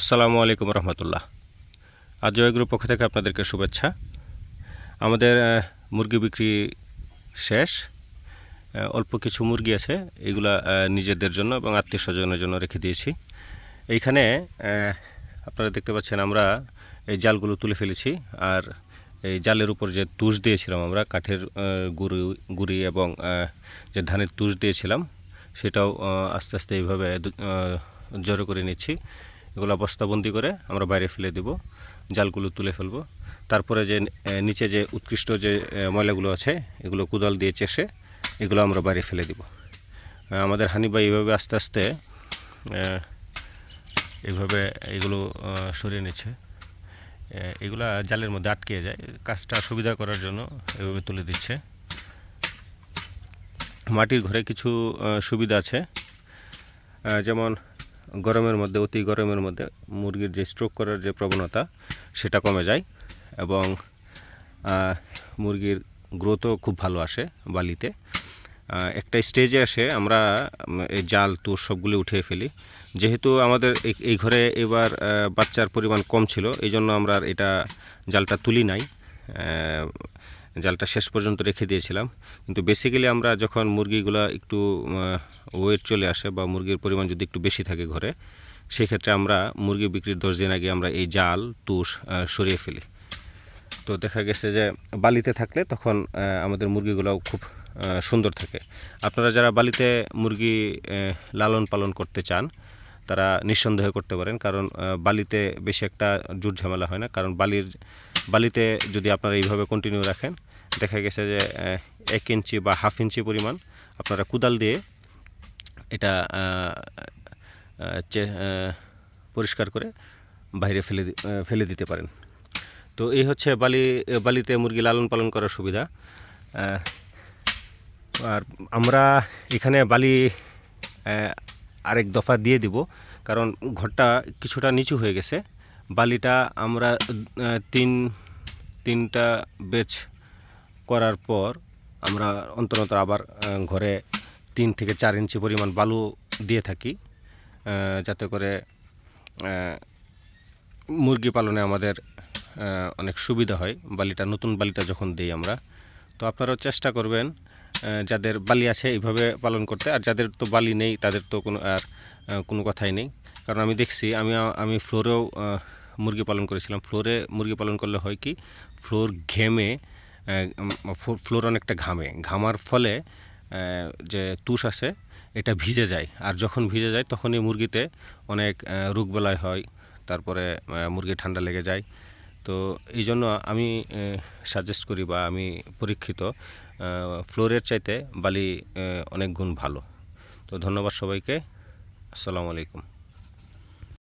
আসসালামু আলাইকুম রহমতুল্লাহ। আজ জয় গ্রুপ পক্ষ থেকে আপনাদেরকে শুভেচ্ছা। আমাদের মুরগি বিক্রি শেষ। অল্প কিছু মুরগি আছে, এগুলা নিজেদের জন্য এবং আত্মীয় স্বজনের জন্য রেখে দিয়েছি। এইখানে আপনারা দেখতে পাচ্ছেন আমরা এই জালগুলো তুলে ফেলেছি। আর এই জালের উপর যে তুষ দিয়েছিলাম আমরা কাঠের গুঁড়ি এবং যে ধানের তুষ দিয়েছিলাম সেটাও আস্তে আস্তে এইভাবে জড়ো করে নিচ্ছি। এগুলো বস্তাবন্দি করে আমরা বাইরে ফেলে দেব, জালগুলো তুলে ফেলব। তারপরে যে নিচে যে উৎকৃষ্ট যে ময়লাগুলো আছে এগুলো কোদাল দিয়ে চেষে এগুলো আমরা বাইরে ফেলে দেব। আমাদের হানিফ ভাই এইভাবে আস্তে আস্তে এইভাবে এগুলো সরিয়ে নিচ্ছে। এগুলা জালের মধ্যে আটকে যায়, কাজটা সুবিধা করার জন্য এভাবে তুলে দিচ্ছে। মাটির ঘরে কিছু সুবিধা আছে, যেমন গরমের মধ্যে, অতি গরমের মধ্যে মুরগির যে স্ট্রোক করার যে প্রবণতা সেটা কমে যায় এবং মুরগির গ্রোথও খুব ভালো আসে বালিতে। একটা স্টেজে আসে আমরা এই জাল তুষ সবগুলো উঠিয়ে ফেলি। যেহেতু আমাদের এই ঘরে এবার বাচ্চার পরিমাণ কম ছিল, এই জন্য আমরা এটা জালটা তুলি নাই, জালটা শেষ পর্যন্ত রেখে দিয়েছিলাম। কিন্তু বেসিক্যালি আমরা যখন মুরগিগুলো একটু ওয়েট চলে আসে বা মুরগির পরিমাণ যদি একটু বেশি থাকে ঘরে, সেক্ষেত্রে আমরা মুরগি বিক্রির 10 দিন আগে আমরা এই জাল তুষ সরিয়ে ফেলি। তো দেখা গেছে যে বালিতে থাকলে তখন আমাদের মুরগিগুলোও খুব সুন্দর থাকে। আপনারা যারা বালিতে মুরগি লালন পালন করতে চান তারা নিঃসন্দেহে করতে পারেন, কারণ বালিতে বেশি একটা জুট ঝামেলা হয় না। কারণ বালিতে যদি আপনারা এইভাবে কন্টিনিউ রাখেন, দেখা গেছে যে 1 ইঞ্চি বা হাফ ইঞ্চি পরিমাণ আপনারা কোদাল দিয়ে এটা পরিষ্কার করে বাইরে ফেলে দিতে পারেন। তো এই হচ্ছে বালিতে মুরগি লালন পালন করার সুবিধা। আর আমরা এখানে বালি আরেক দফা দিয়ে দিব, কারণ ঘরটা কিছুটা নিচু হয়ে গেছে। বালিটা আমরা তিনটা বেচ করার পর আমরা অন্তত আবার ঘরে 3 থেকে 4 ইঞ্চি পরিমাণ বালু দিয়ে থাকি, যাতে করে মুরগি পালনে আমাদের অনেক সুবিধা হয় নতুন বালিটা যখন দিই আমরা। তো আপনারাও চেষ্টা করবেন যাদের বালি আছে এইভাবে পালন করতে। আর যাদের তো বালি নেই তাদের তো কোনো কথাই নেই, কারণ আমি দেখছি, আমি ফ্লোরেও মুরগি পালন করেছিলাম। ফ্লোরে মুরগি পালন করলে হয় কি, ফ্লোর অনেকটা ঘামার ফলে যে তুষ আছে এটা ভিজে যায়। আর যখন ভিজে যায় তখনই মুরগিতে অনেক রোগবালাই হয়, তারপরে মুরগি ঠান্ডা লেগে যায়। তো এই জন্য আমি সাজেস্ট করি বা আমি পরীক্ষিত ফ্লোরের চাইতে বালি অনেক গুণ ভালো। তো ধন্যবাদ সবাইকে। আসসালামু আলাইকুম।